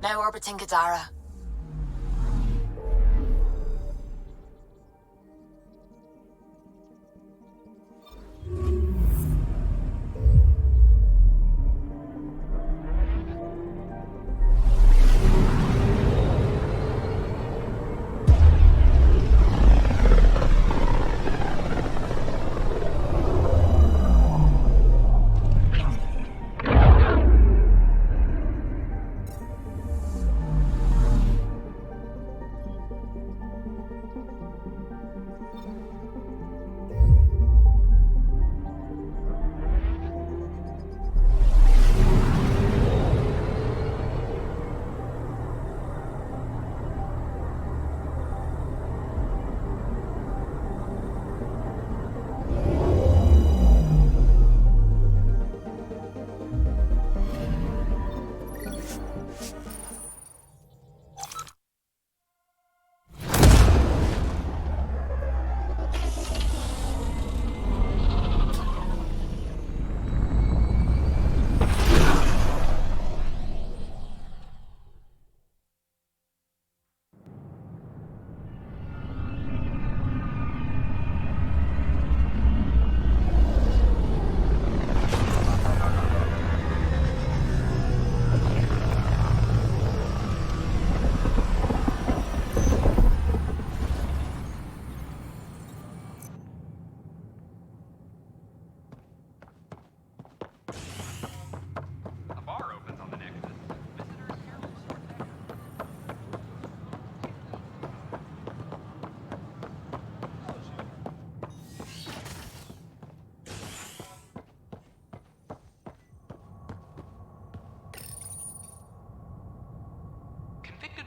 Now orbiting Kadara.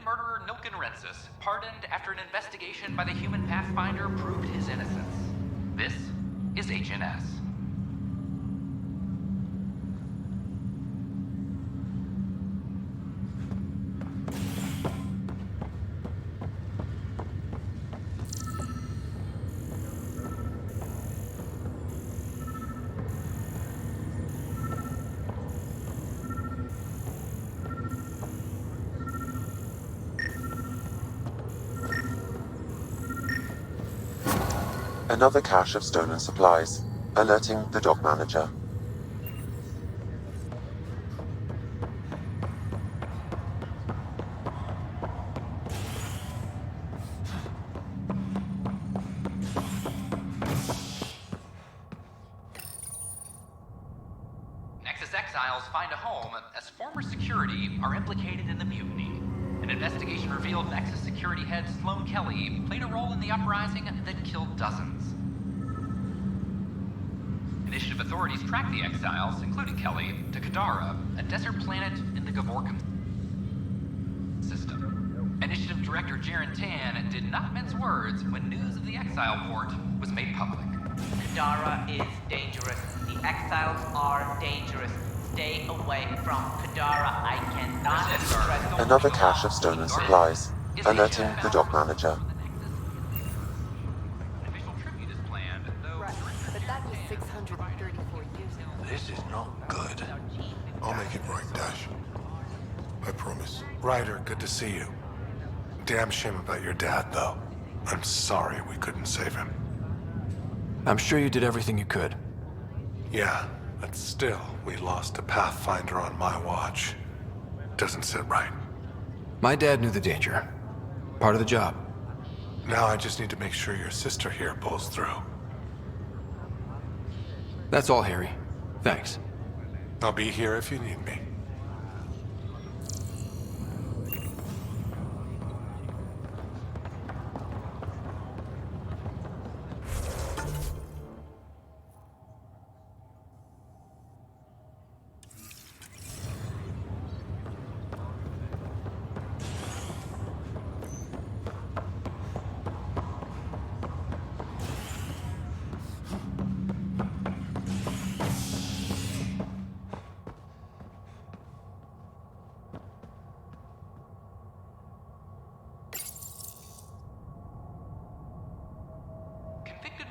Murderer Nexus, pardoned after an investigation by the human Pathfinder proved his innocence. This is HNS. Another cache of stolen supplies, alerting the dog manager. Nexus exiles find a home as former security are implicated in the mutiny. An investigation revealed Nexus security head Sloan Kelly played a role in the uprising that killed dozens. Initiative authorities tracked the exiles, including Kelly, to Kadara, a desert planet in the Gavorkan system. Initiative Director Jaren Tan did not mince words when news of the exile port was made public. Kadara is dangerous. The exiles are dangerous. Stay away from Kadara. I cannot stress. Another cache of stolen supplies, alerting the dog manager. An official tribute is planned, though. Right, but that was 634 years ago. This is not good. I'll make it right, Dash. I promise. Ryder, good to see you. Damn shame about your dad, though. I'm sorry we couldn't save him. I'm sure you did everything you could. Yeah, but still, we lost a Pathfinder on my watch. Doesn't sit right. My dad knew the danger. Part of the job. Now I just need to make sure your sister here pulls through. That's all, Harry. Thanks. I'll be here if you need me.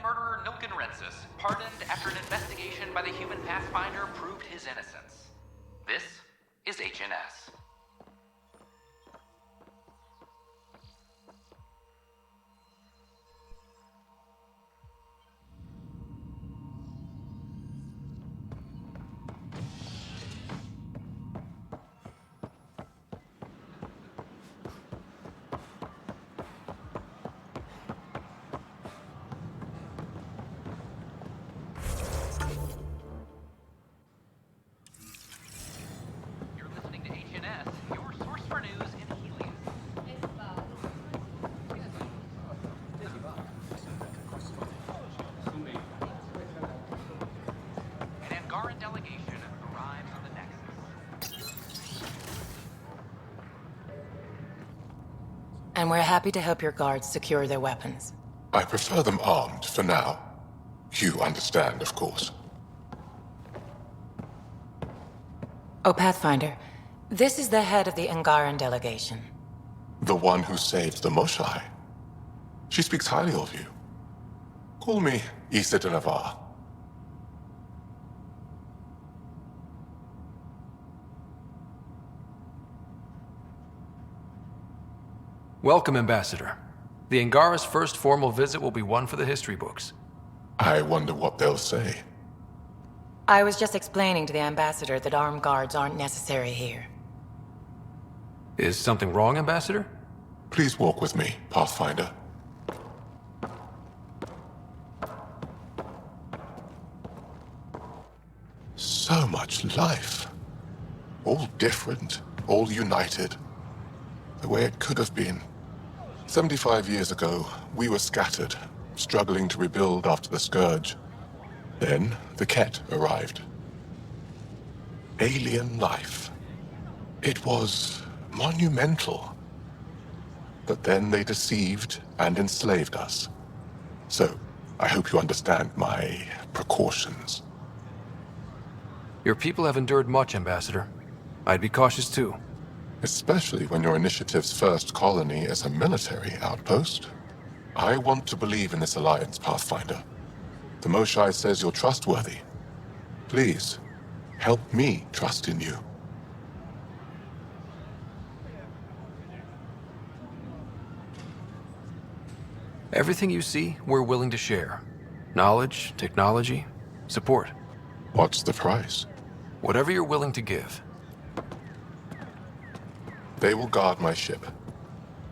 Murderer Nexus, pardoned after an investigation by the human Pathfinder proved his innocence. This is HNS. and we're happy to help your guards secure their weapons. I prefer them armed for now. You understand, of course. Oh, Pathfinder, this is the head of the Angaran delegation. The one who saved the Moshai. She speaks highly of you. Call me Issa de Navarre. Welcome, Ambassador. The Angara's first formal visit will be one for the history books. I wonder what they'll say. I was just explaining to the Ambassador that armed guards aren't necessary here. Is something wrong, Ambassador? Please walk with me, Pathfinder. So much life. All different, all united. The way it could have been. 75 years ago, we were scattered, struggling to rebuild after the Scourge. Then, the Ket arrived. Alien life. It was monumental. But then they deceived and enslaved us. So, I hope you understand my precautions. Your people have endured much, Ambassador. I'd be cautious too. Especially when your initiative's first colony is a military outpost. I want to believe in this alliance, Pathfinder. The Moshai says you're trustworthy. Please, help me trust in you. Everything you see, we're willing to share. Knowledge, technology, support. What's the price? Whatever you're willing to give. They will guard my ship.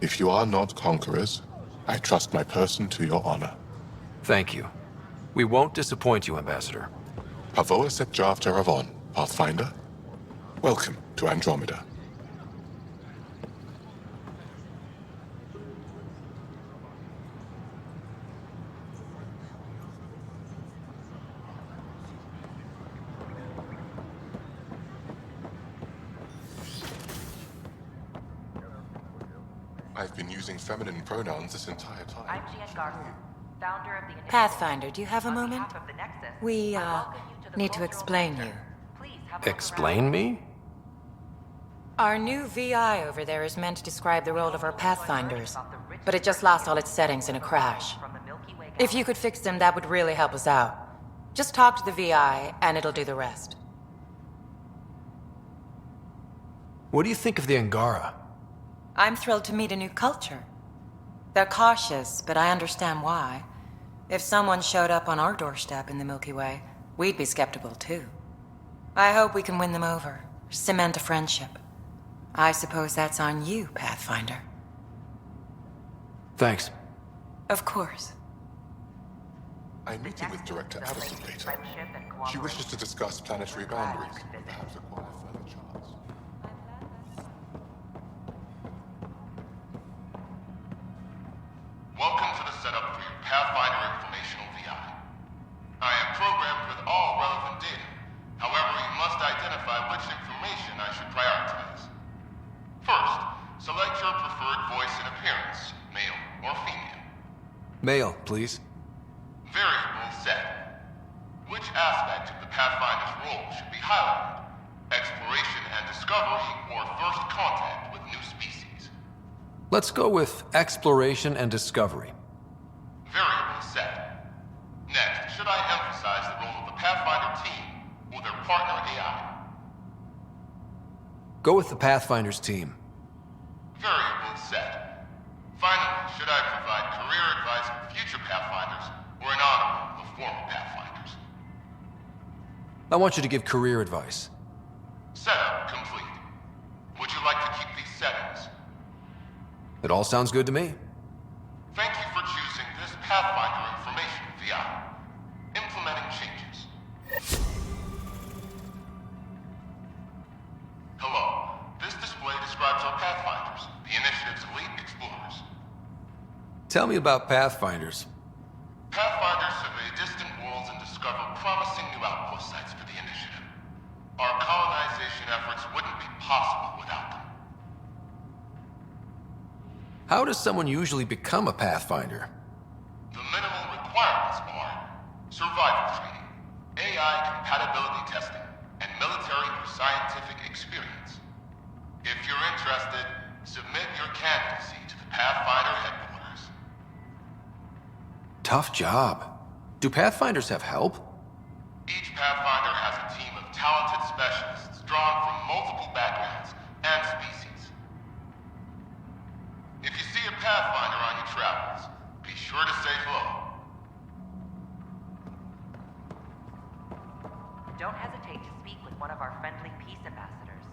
If you are not conquerors, I trust my person to your honor. Thank you. We won't disappoint you, Ambassador. Pavoa set Javta Avon, Pathfinder. Welcome to Andromeda. I've been using feminine pronouns this entire time. I'm Jan Garson, founder of the initiative. Pathfinder, do you have a On moment? behalf of the Nexus, We, I welcome you to the need to cultural explain center. you. Please have a look Explain around. me? Our new VI over there is meant to describe the role of our Pathfinders, but it just lost all its settings in a crash. From the Milky Way If you could fix them, that would really help us out. Just talk to the VI, and it'll do the rest. What do you think of the Angara? I'm thrilled to meet a new culture. They're cautious, but I understand why. If someone showed up on our doorstep in the Milky Way, we'd be skeptical too. I hope we can win them over, cement a friendship. I suppose that's on you, Pathfinder. Thanks. Of course. I'm meeting with Director Addison later. She wishes to discuss planetary boundaries, perhaps acquire further charts. Welcome to the setup for your Pathfinder Informational VI. I am programmed with all relevant data. However, you must identify which information I should prioritize. First, select your preferred voice and appearance, male or female. Mail, please. Variable set. Which aspect of the Pathfinder's role should be highlighted? Exploration and discovery or first contact with new species? Let's go with exploration and discovery. Variable set. Next, should I emphasize the role of the Pathfinder team or their partner AI? Go with the Pathfinder's team. Variable set. Finally, should I provide career advice for future Pathfinders or an honor of former Pathfinders? I want you to give career advice. Setup complete. Would you like to keep these settings? It all sounds good to me. Thank you for choosing this Pathfinder Information VI. Implementing changes. Hello. This display describes our Pathfinders, the Initiative's elite explorers. Tell me about Pathfinders. Pathfinders survey distant worlds and discover promising new outpost sites for the Initiative. Our colonization efforts wouldn't be possible without them. How how does someone usually become a Pathfinder? The minimal requirements are survival training, AI compatibility testing, and military or scientific experience. If you're interested, submit your candidacy to the Pathfinder headquarters. Tough job. Do Pathfinders have help? Each Pathfinder has a team of talented specialists drawn from multiple backgrounds and species. If you see a Pathfinder on your travels, be sure to say hello. Don't hesitate to speak with one of our friendly peace ambassadors.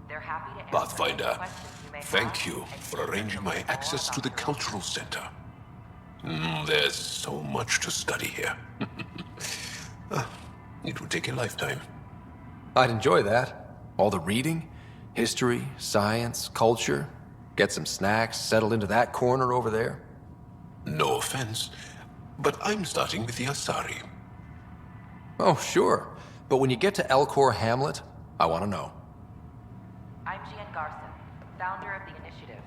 They're happy to answer any Pathfinder, questions you may have thank you and for give arranging my information more access to about the your cultural center. There's so much to study here. It would take a lifetime. I'd enjoy that. All the reading, history, science, culture. Get some snacks, settle into that corner over there. No offense, but I'm starting with the Asari. Oh, sure. But when you get to Elcor Hamlet, I want to know. I'm Gian Garson, founder of the initiative.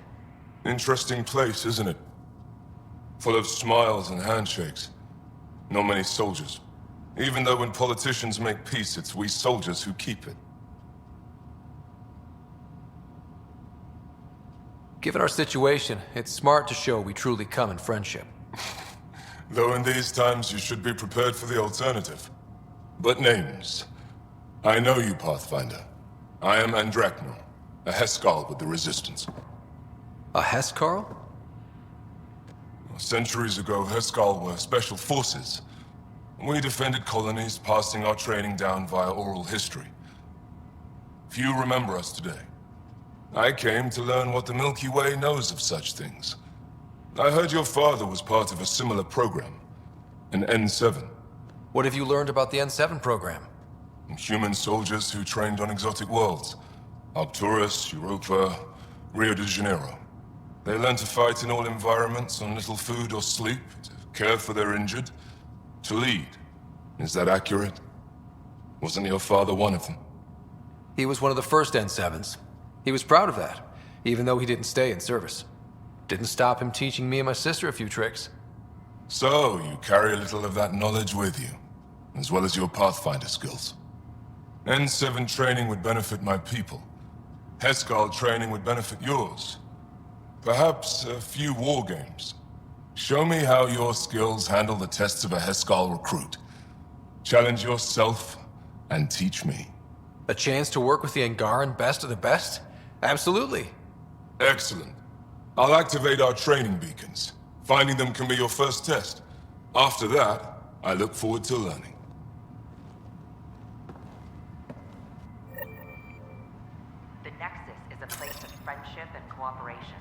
Interesting place, isn't it? Full of smiles and handshakes. Not many soldiers. Even though when politicians make peace, it's we soldiers who keep it. Given our situation, it's smart to show we truly come in friendship. Though in these times you should be prepared for the alternative. But names. I know you, Pathfinder. I am Andrakno, a Heskal with the Resistance. A Hescarl? Centuries ago, Heskal were special forces. We defended colonies, passing our training down via oral history. Few remember us today. I came to learn what the Milky Way knows of such things. I heard your father was part of a similar program, an N7. What have you learned about the N7 program? Human soldiers who trained on exotic worlds. Arcturus, Europa, Rio de Janeiro. They learn to fight in all environments on little food or sleep, to care for their injured, to lead. Is that accurate? Wasn't your father one of them? He was one of the first N7s. He was proud of that, even though he didn't stay in service. Didn't stop him teaching me and my sister a few tricks. So, you carry a little of that knowledge with you, as well as your Pathfinder skills. N7 training would benefit my people. Heskal training would benefit yours. Perhaps a few war games. Show me how your skills handle the tests of a Heskal recruit. Challenge yourself and teach me. A chance to work with the Angaran best of the best? Absolutely. Excellent. I'll activate our training beacons. Finding them can be your first test. After that, I look forward to learning. The Nexus is a place of friendship and cooperation.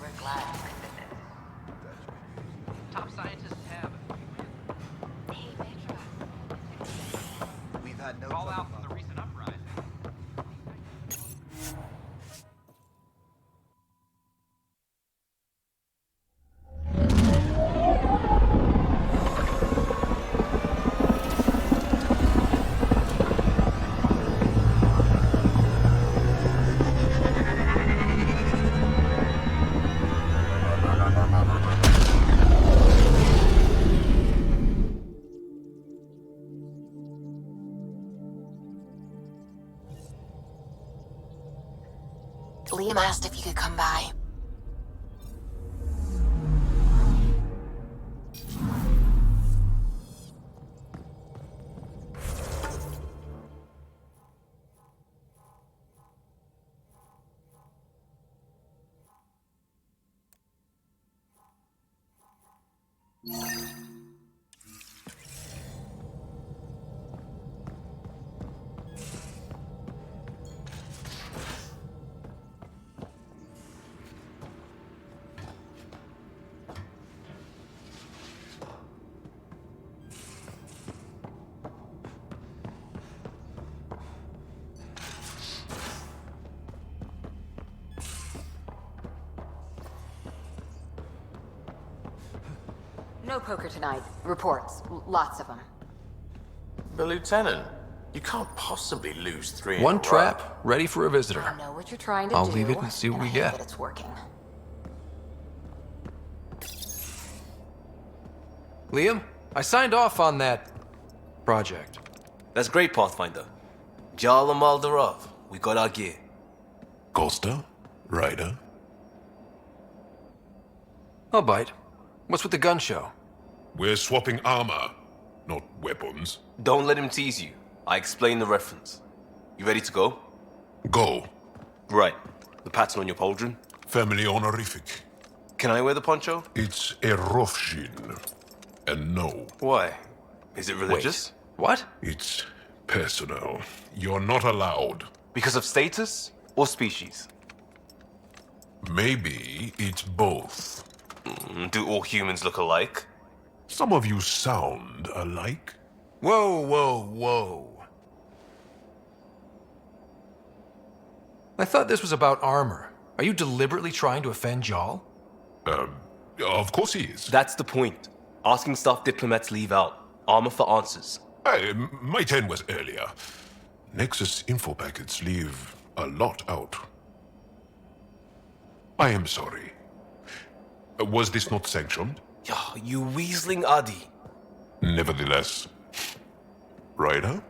We're glad you could visit. Top scientists have We've had no fallout from the recent uprising. Liam asked if you could come by. No poker tonight. Reports. Lots of them. The lieutenant. You can't possibly lose 3 in a One row. trap, ready for a visitor. I know what you're trying to I'll do. leave it and see what we I hate get. that it's working. Liam, I signed off on that project. That's great, Pathfinder. Jala Maldarov, we got our gear. Costa? Ryder? I'll bite. What's with the gun show? We're swapping armor, not weapons. Don't let him tease you. I explained the reference. You ready to go? Go. Right. The pattern on your pauldron? Family honorific. Can I wear the poncho? It's a Rofshin. And no, Why? Is it religious? What? it's personal. You're not allowed. Because of status or species? Maybe it's both. Do all humans look alike? Some of you sound alike. Whoa, whoa, whoa. I thought this was about armor. Are you deliberately trying to offend Jal? Of course he is. That's the point. Asking stuff diplomats leave out. Armor for answers. Hey, my turn was earlier. Nexus info packets leave a lot out. I am sorry. Was this not sanctioned? You weaseling Adi. Nevertheless. Ryder?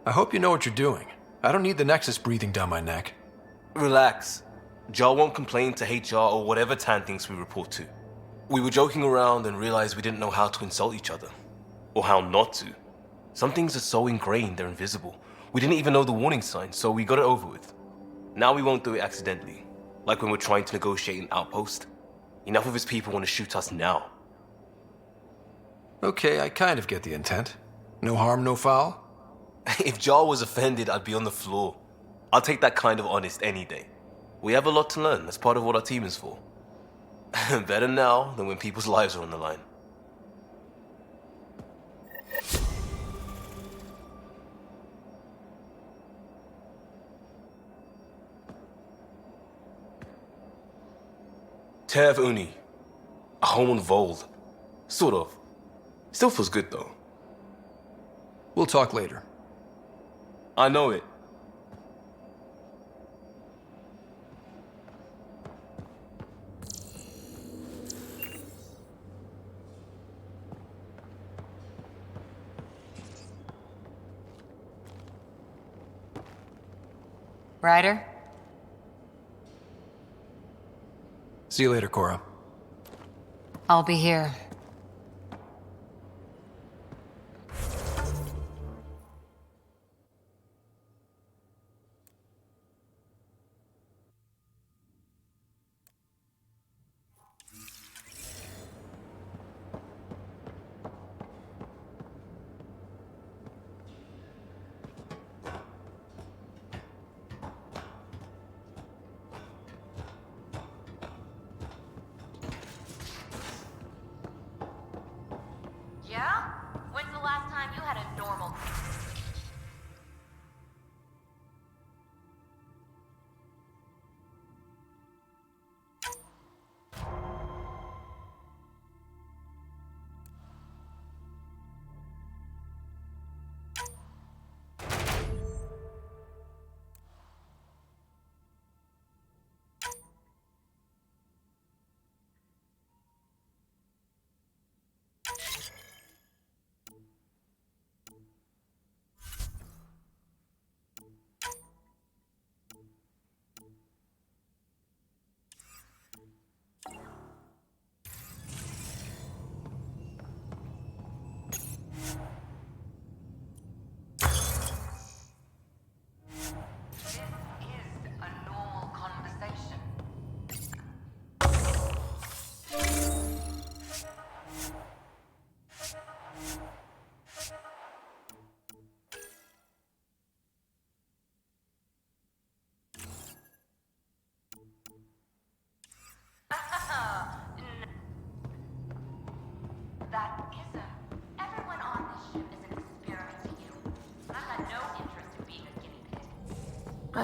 I hope you know what you're doing. I don't need the Nexus breathing down my neck. Relax. Jar won't complain to HR or whatever Tan thinks we report to. We were joking around and realized we didn't know how to insult each other. Or how not to. Some things are so ingrained they're invisible. We didn't even know the warning sign, so we got it over with. Now we won't do it accidentally. Like when we're trying to negotiate an outpost. Enough of his people want to shoot us now. Okay, I kind of get the intent. No harm, no foul. If Jar was offended, I'd be on the floor. I'll take that kind of honest any day. We have a lot to learn. That's part of what our team is for. Better now than when people's lives are on the line. Tev Uni. A home on Vold. Sort of. Still feels good though. We'll talk later. I know it. Ryder? See you later, Cora. I'll be here. Yeah? When's the last time you had a normal... That isn't. Everyone on this ship is an experiment to you. And I had no interest in being a guinea pig.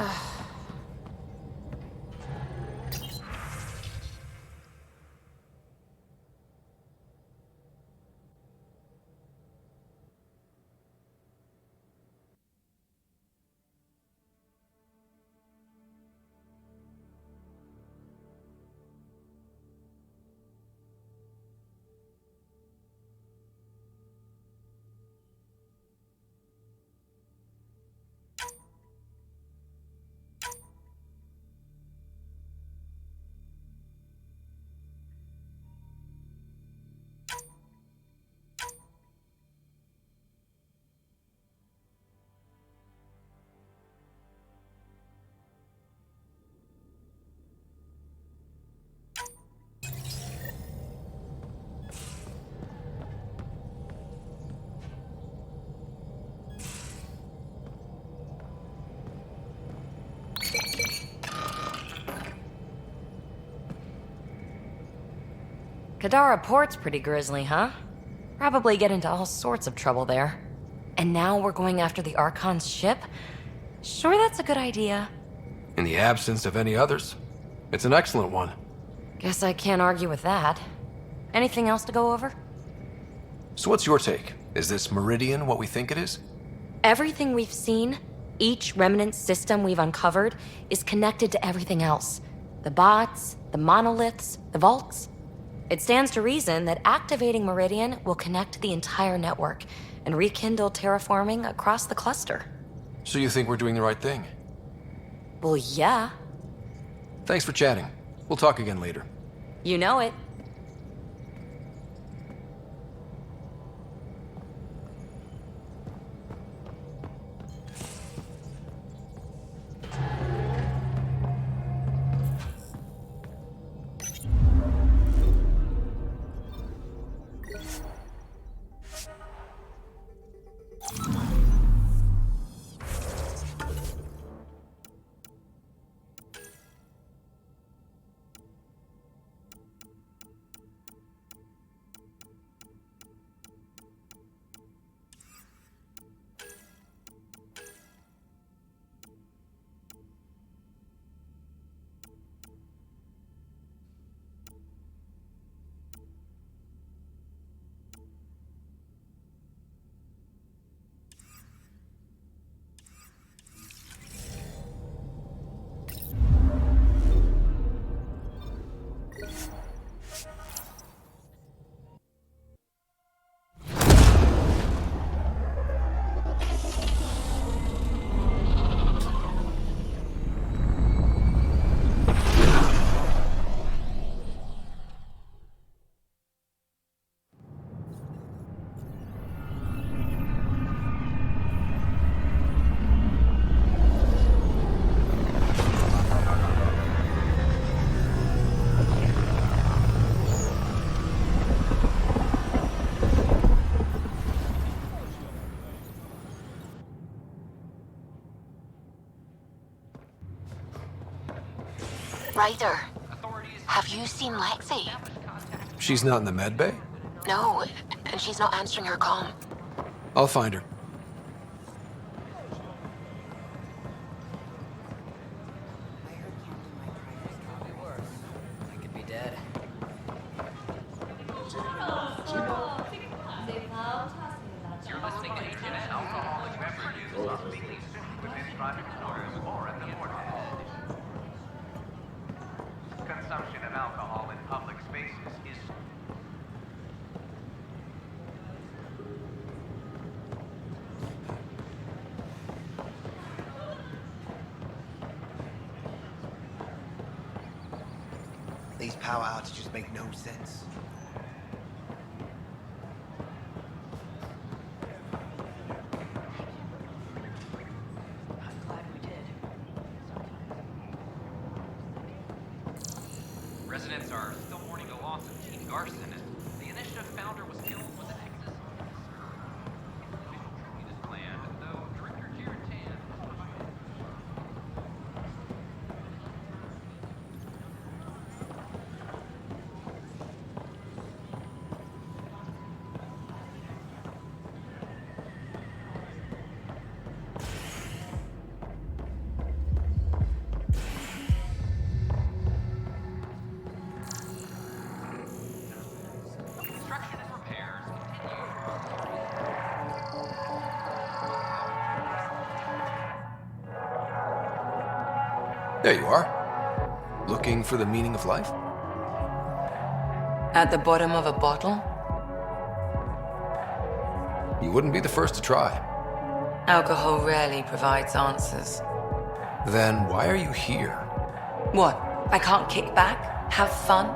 Kadara Port's pretty grisly, huh? Probably get into all sorts of trouble there. And now we're going after the Archon's ship? Sure that's a good idea. In the absence of any others, it's an excellent one. Guess I can't argue with that. Anything else to go over? So what's your take? Is this Meridian what we think it is? Everything we've seen, each remnant system we've uncovered, is connected to everything else. The bots, the monoliths, the vaults. It stands to reason that activating Meridian will connect the entire network and rekindle terraforming across the cluster. So you think we're doing the right thing? Well, yeah. Thanks for chatting. We'll talk again later. You know it. Ryder, have you seen Lexi? She's not in the med bay? No, and she's not answering her comm. I'll find her. I could be dead. You're listening to HDMI. Alcoholic beverage use must be consumed within private quarters or at the warhead. Consumption of alcohol in public spaces is... These power outages make no sense. Residents are still mourning the loss of Teen Garson as the initiative founder was killed with a Nexus. Truly is planned, though Director Jared Tan was behind. Construction and repairs continue. There you are. Looking for the meaning of life? At the bottom of a bottle? You wouldn't be the first to try. Alcohol rarely provides answers. Then why are you here? What? I can't kick back? Have fun?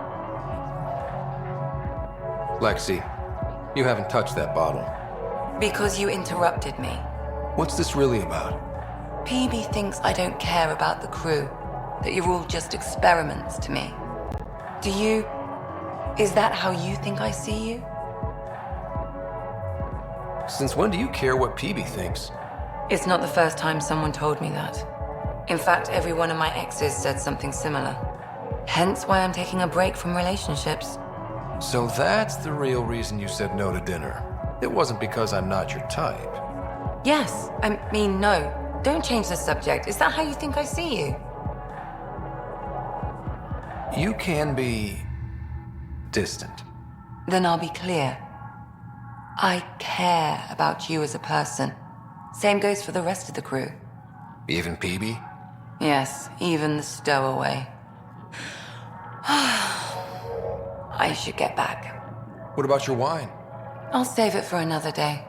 Lexi, you haven't touched that bottle. Because you interrupted me. What's this really about? PB thinks I don't care about the crew, that you're all just experiments to me. Do you? Is that how you think I see you? Since when do you care what PB thinks? It's not the first time someone told me that. In fact, every one of my exes said something similar. Hence why I'm taking a break from relationships. So that's the real reason you said no to dinner. It wasn't because I'm not your type. Yes, I mean, no. Don't change the subject. Is that how you think I see you? You can be distant. Then I'll be clear. I care about you as a person. Same goes for the rest of the crew. Even PB? Yes, even the stowaway. I should get back. What about your wine? I'll save it for another day.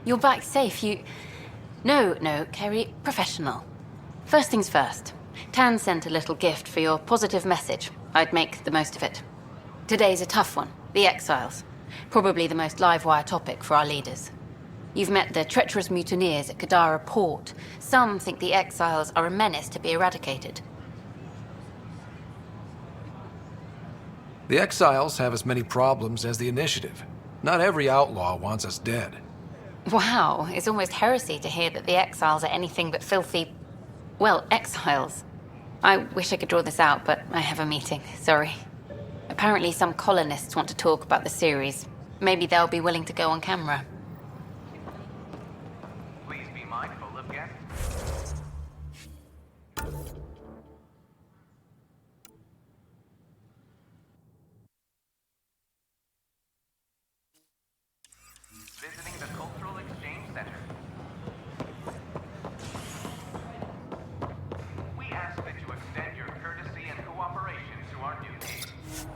You're back safe, No, Kerry, professional. First things first. Tan sent a little gift for your positive message. I'd make the most of it. Today's a tough one. The Exiles. Probably the most live-wire topic for our leaders. You've met the treacherous mutineers at Kadara Port. Some think the Exiles are a menace to be eradicated. The Exiles have as many problems as the Initiative. Not every outlaw wants us dead. Wow, it's almost heresy to hear that the Exiles are anything but filthy... well, exiles. I wish I could draw this out, but I have a meeting. Sorry. Apparently some colonists want to talk about the series. Maybe they'll be willing to go on camera. Please be mindful of guests. Visiting the Cultural Exchange Center. We ask that you extend your courtesy and cooperation to our new neighbors.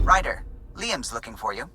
Ryder, Liam's looking for you.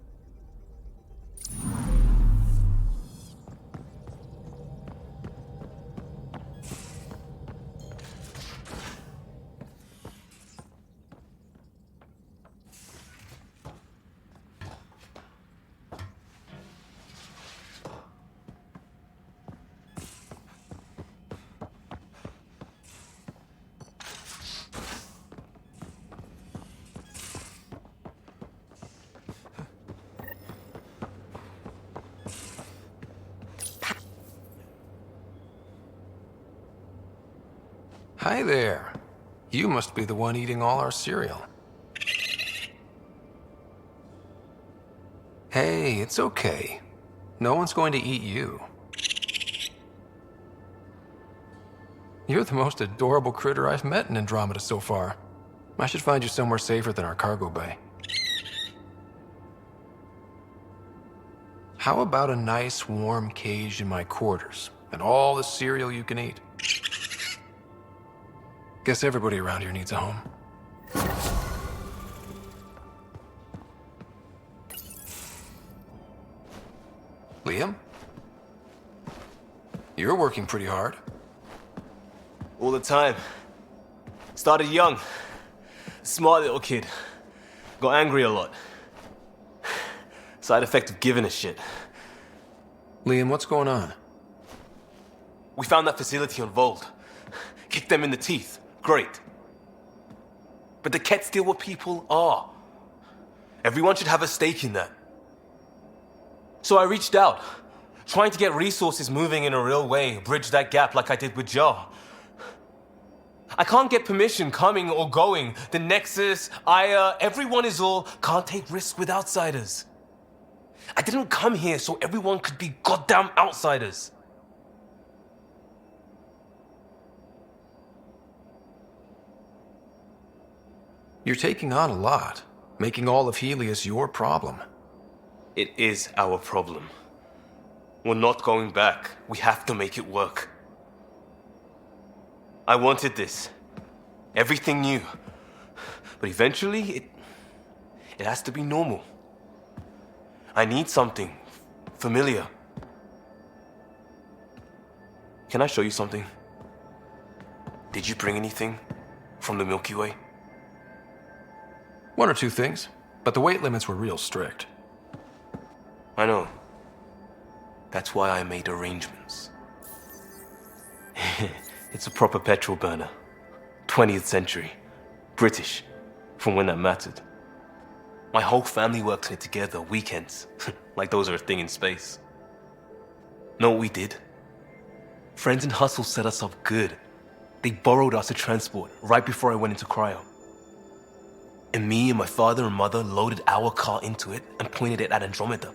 Hi there. You must be the one eating all our cereal. Hey, it's okay. No one's going to eat you. You're the most adorable critter I've met in Andromeda so far. I should find you somewhere safer than our cargo bay. How about a nice warm cage in my quarters and all the cereal you can eat? Guess everybody around here needs a home. Liam? You're working pretty hard. All the time. Started young. Smart little kid. Got angry a lot. Side effect of giving a shit. Liam, what's going on? We found that facility on Vold. Kicked them in the teeth. Great. But the Kett still what people are. Everyone should have a stake in that. So I reached out, trying to get resources moving in a real way, bridge that gap like I did with Jar. I can't get permission coming or going. The Nexus, Aya, everyone is all can't take risks with outsiders. I didn't come here so everyone could be goddamn outsiders. You're taking on a lot, making all of Helios your problem. It is our problem. We're not going back. We have to make it work. I wanted this. Everything new. But eventually, it has to be normal. I need something familiar. Can I show you something? Did you bring anything from the Milky Way? One or two things, but the weight limits were real strict. I know. That's why I made arrangements. It's a proper petrol burner. 20th century. British. From when that mattered. My whole family worked on it together, weekends. Like those are a thing in space. Know what we did? Friends in Hustle set us up good. They borrowed us to transport right before I went into cryo. And me and my father and mother loaded our car into it and pointed it at Andromeda.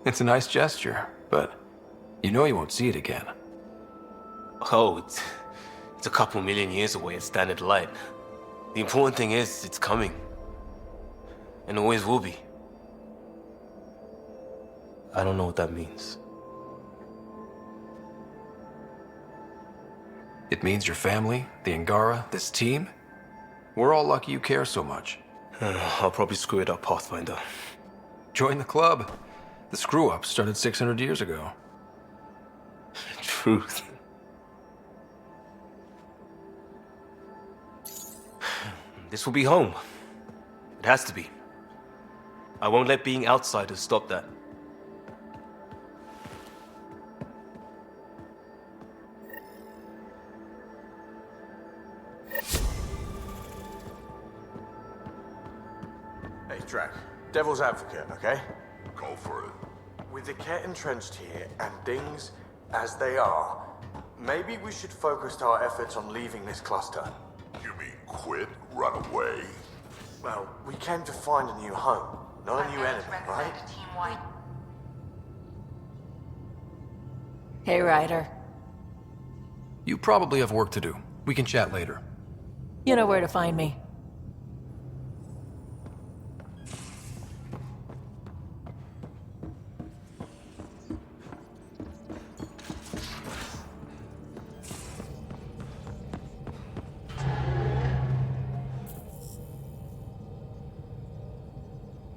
It's a nice gesture, but you know you won't see it again. Oh, it's a couple million years away at standard light. The important thing is, it's coming. And always will be. I don't know what that means. It means your family, the Angara, this team. We're all lucky you care so much. I'll probably screw it up, Pathfinder. Join the club. The screw-up started 600 years ago. Truth. This will be home. It has to be. I won't let being outsiders stop that. Hey, Drac. Devil's advocate, okay? Go for it. With the Kett entrenched here and things as they are, maybe we should focus our efforts on leaving this cluster. You mean quit? Run away? Well, we came to find a new home, not a new enemy, right? Hey, Ryder. You probably have work to do. We can chat later. You know where to find me.